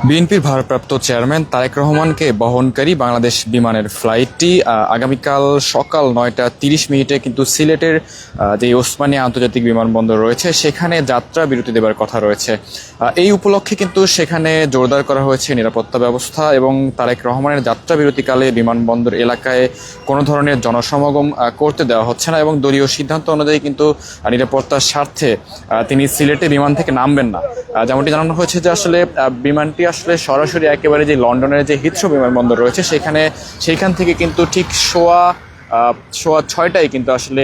বিএনপির ভারপ্রাপ্ত চেয়ারম্যান তারেক রহমানকে বহনকারী বাংলাদেশ বিমানের ফ্লাইটটি আগামীকাল সকাল 9টা 30 মিনিটে কিন্তু সিলেটের যে ওসমানী আন্তর্জাতিক বিমানবন্দর রয়েছে সেখানে যাত্রা বিরতি দেবার কথা রয়েছে। এই উপলক্ষে কিন্তু সেখানে জোরদার করা হয়েছে নিরাপত্তা ব্যবস্থা এবং তারেক রহমানের যাত্রা বিরতিকালে বিমানবন্দর এলাকায় কোনো ধরনের জনসমাগম করতে দেওয়া হচ্ছে না এবং দলীয় সিদ্ধান্ত অনুযায়ী কিন্তু নিরাপত্তার স্বার্থে তিনি সিলেটে বিমান থেকে নামবেন না। যেমনটি জানানো হয়েছে যে আসলে বিমানটি আসলে সরাসরি একেবারে যে লন্ডনের যে হিথ্রো বিমানবন্দর রয়েছে সেইখান থেকে কিন্তু ঠিক সোয়া 6টায় কিন্তু আসলে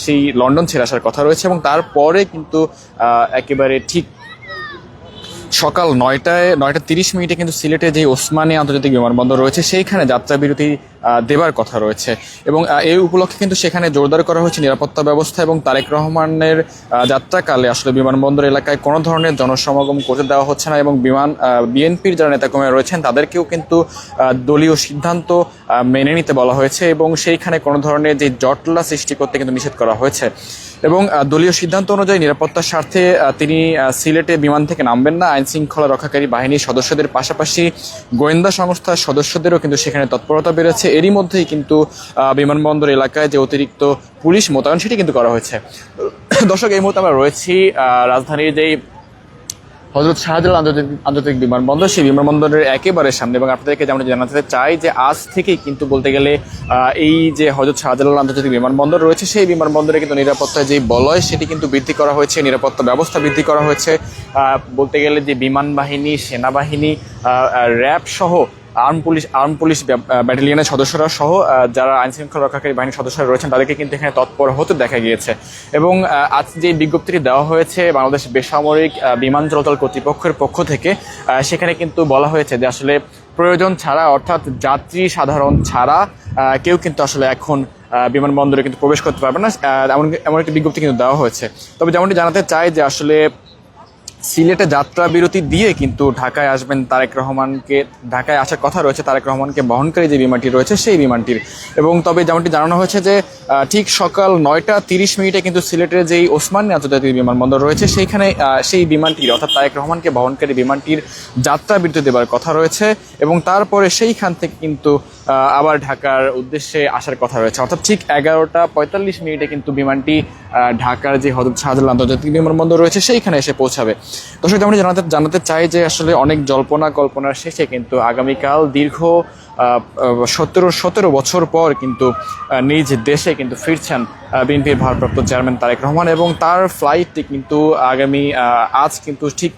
সেই লন্ডন ছেড়ে আসার কথা রয়েছে এবং তারপরে কিন্তু একেবারে ঠিক সকাল 9টা 30 মিনিটে কিন্তু সিলেটে যে ওসমানী আন্তর্জাতিক বিমানবন্দর রয়েছে সেইখানে যাত্রা বিরতি দেবার কথা রয়েছে এবং এই উপলক্ষে কিন্তু সেখানে জোরদার করা হয়েছে নিরাপত্তা ব্যবস্থা এবং তারেক রহমানের যাত্রাকালে আসলে বিমানবন্দর এলাকায় কোনো ধরনের জনসমাগম করতে দেওয়া হচ্ছে না এবং বিএনপির যারা নেতাকর্মীরা রয়েছেন তাদেরকেও কিন্তু দলীয় সিদ্ধান্ত মেনে নিতে বলা হয়েছে এবং সেইখানে কোনো ধরনের যে জটলা সৃষ্টি করতে কিন্তু নিষেধ করা হয়েছে এবং দলীয় সিদ্ধান্ত অনুযায়ী নিরাপত্তার স্বার্থে তিনি সিলেটে বিমান থেকে নামবেন না। আইন শৃঙ্খলা রক্ষাকারী বাহিনীর সদস্যদের পাশাপাশি গোয়েন্দা সংস্থার সদস্যদেরও কিন্তু সেখানে তৎপরতা বেড়েছে। এরই মধ্যেই কিন্তু বিমানবন্দর এলাকায় যে অতিরিক্ত পুলিশ মোতায়েন সেটি কিন্তু করা হয়েছে। দর্শক, এই মুহূর্তে আমরা রয়েছি রাজধানীর যেই হযরত শাহজালাল আন্তর্জাতিক বিমানবন্দর, সেই বিমানবন্দরের একেবারে সামনে এবং আপনাদেরকে যেমন জানাতে চাই যে আজ থেকেই কিন্তু বলতে গেলে এই যে হযরত শাহজালাল আন্তর্জাতিক বিমানবন্দর রয়েছে সেই বিমানবন্দরে কিন্তু নিরাপত্তার যে বলয় সেটি কিন্তু বৃদ্ধি করা হয়েছে, নিরাপত্তা ব্যবস্থা বৃদ্ধি করা হয়েছে। বলতে গেলে যে বিমান বাহিনী, সেনাবাহিনী, র্যাব সহ আর্ম পুলিশ ব্যাটালিয়নের সদস্যরা সহ যারা আইনশৃঙ্খলা রক্ষাকারী বাহিনীর সদস্যরা রয়েছেন তাদেরকে কিন্তু এখানে তৎপর হতে দেখা গিয়েছে এবং আজ যে বিজ্ঞপ্তিটি দেওয়া হয়েছে বাংলাদেশ বেসামরিক বিমান চলাচল কর্তৃপক্ষের পক্ষ থেকে সেখানে কিন্তু বলা হয়েছে যে আসলে প্রয়োজন ছাড়া অর্থাৎ যাত্রী সাধারণ ছাড়া কেউ কিন্তু আসলে এখন বিমানবন্দরে কিন্তু প্রবেশ করতে পারবে না, এমন একটি বিজ্ঞপ্তি কিন্তু দেওয়া হয়েছে। তবে যেমনটি জানাতে চাই যে আসলে সিলেটে যাত্রা বিরতি দিয়ে কিন্তু ঢাকায় আসবেন ঢাকায় আসার কথা রয়েছে তারেক রহমানকে বহনকারী যে বিমানটি রয়েছে সেই বিমানটির এবং তবে যেমনটি জানানো হয়েছে যে ঠিক সকাল 9টা 30 মিনিটে কিন্তু সিলেটের যেই ওসমানী আন্তর্জাতিক বিমানবন্দর রয়েছে সেইখানে সেই বিমানটির অর্থাৎ তারেক রহমানকে বহনকারী বিমানটির যাত্রা বিরতি দেবার কথা রয়েছে এবং তারপরে সেইখান থেকে কিন্তু আবার ঢাকার উদ্দেশ্যে আসার কথা রয়েছে অর্থাৎ ঠিক 11টা 45 মিনিটে কিন্তু বিমানটি ঢাকার যে হযরত শাহজালাল আন্তর্জাতিক বিমানবন্দর রয়েছে সেইখানে এসে পৌঁছাবে। দর্শক, যেমন জানাতে চাই যে আসলে অনেক কল্পনার শেষে কিন্তু আগামীকাল দীর্ঘ 17 বছর পর কিন্তু নিজ দেশে কিন্তু ফিরছেন বিএনপির ভারপ্রাপ্ত চেয়ারম্যান তারেক রহমান এবং তার ফ্লাইটটি কিন্তু আজ কিন্তু ঠিক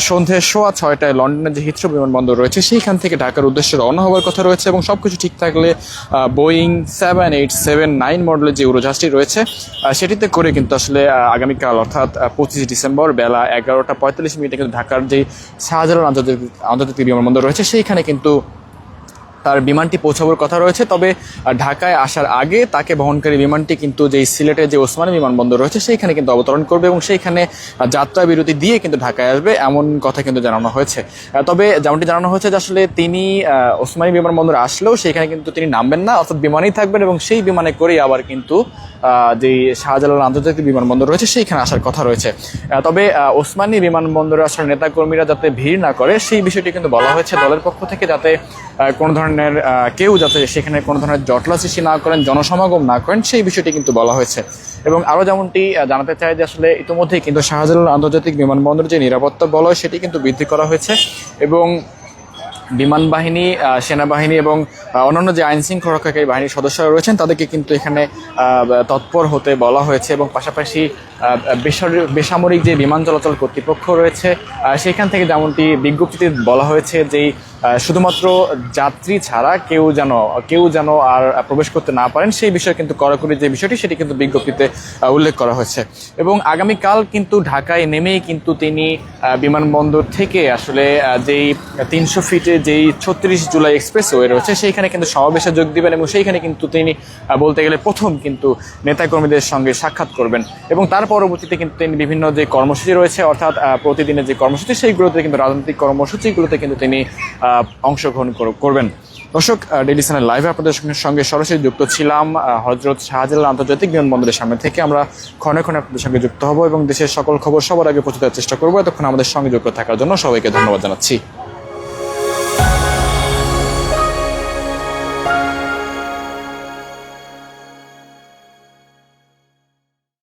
সন্ধ্যে 6:15টায় লন্ডনের যে হিথ্রো বিমানবন্দর রয়েছে সেইখান থেকে ঢাকার উদ্দেশ্যে রওনা হওয়ার কথা রয়েছে এবং সবকিছু ঠিক থাকলে বোয়িং 7879 মডেলের যে উড়োজাহাজটি রয়েছে সেটিতে করে কিন্তু আসলে আগামীকাল অর্থাৎ 25 ডিসেম্বর বেলা 11টা 45 মিনিটে কিন্তু ঢাকার যে শাহজালাল আন্তর্জাতিক বিমানবন্দর রয়েছে সেইখানে কিন্তু তার বিমানটি পৌঁছাবার কথা রয়েছে। তবে ঢাকায় আসার আগে তাকে বহনকারী বিমানটি কিন্তু যেই সিলেটের যে ওসমানী বিমানবন্দর রয়েছে সেইখানে কিন্তু অবতরণ করবে এবং সেইখানে যাত্রা বিরতি দিয়ে কিন্তু ঢাকায় আসবে এমন কথা কিন্তু জানানো হয়েছে। তবে যেমনটি জানানো হয়েছে যে আসলে তিনি ওসমানী বিমানবন্দরে আসলেও সেইখানে কিন্তু তিনি নামবেন না, অর্থাৎ বিমানেই থাকবেন এবং সেই বিমানে করেই আবার কিন্তু যেই শাহজালাল আন্তর্জাতিক বিমানবন্দর রয়েছে সেইখানে আসার কথা রয়েছে। তবে ওসমানী বিমানবন্দরে আসলে নেতাকর্মীরা যাতে ভিড় না করে সেই বিষয়টি কিন্তু বলা হয়েছে দলের পক্ষ থেকে, যাতে কোনো ধরনের কেউ যাতে সেখানে কোনো ধরনের জটলা সৃষ্টি না করেন, জনসমাগম না করেন সেই বিষয়টি কিন্তু বলা হয়েছে। এবং আরও যেমনটি জানাতে চাই যে আসলে ইতিমধ্যেই কিন্তু শাহজালাল আন্তর্জাতিক বিমানবন্দরের যে নিরাপত্তা বলয় সেটি কিন্তু বৃদ্ধি করা হয়েছে এবং বিমান বাহিনী, সেনাবাহিনী এবং অন্যান্য যে আইন শৃঙ্খলা রক্ষাকারী বাহিনীর সদস্যরা রয়েছেন তাদেরকে কিন্তু এখানে তৎপর হতে বলা হয়েছে এবং পাশাপাশি বেসামরিক যে বিমান চলাচল কর্তৃপক্ষ রয়েছে সেখান থেকে যেমনটি বিজ্ঞপ্তিতে বলা হয়েছে যেই শুধুমাত্র যাত্রী ছাড়া কেউ যেন আর প্রবেশ করতে না পারেন সেই বিষয়ে কিন্তু কড়াকড়ি যে বিষয়টি সেটি কিন্তু বিজ্ঞপ্তিতে উল্লেখ করা হয়েছে এবং আগামীকাল কিন্তু ঢাকায় নেমেই কিন্তু তিনি বিমানবন্দর থেকে আসলে যেই 300 ফিটে যেই 36 জুলাই এক্সপ্রেসওয়ে রয়েছে সেইখানে কিন্তু সমাবেশে যোগ দিবেন এবং সেইখানে কিন্তু তিনি বলতে গেলে প্রথম কিন্তু নেতাকর্মীদের সঙ্গে সাক্ষাৎ করবেন এবং তার পরবর্তীতে কিন্তু তিনি বিভিন্ন যে কর্মসূচি রয়েছে অর্থাৎ প্রতিদিনের যে কর্মসূচি সেইগুলোতে কিন্তু রাজনৈতিক কর্মসূচিগুলোতে কিন্তু তিনি অংশগ্রহণ করবেন। দর্শক, ডেইলি সানের লাইভে আপনাদের সঙ্গে সরাসরি যুক্ত ছিলাম হযরত শাহজালাল আন্তর্জাতিক বিমানবন্দরের সামনে থেকে। আমরা ক্ষণে ক্ষণে আপনাদের সঙ্গে যুক্ত হব এবং দেশের সকল খবর সবার আগে পৌঁছে দেওয়ার চেষ্টা করবো। এতক্ষণ আমাদের সঙ্গে যুক্ত থাকার জন্য সবাইকে ধন্যবাদ জানাচ্ছি।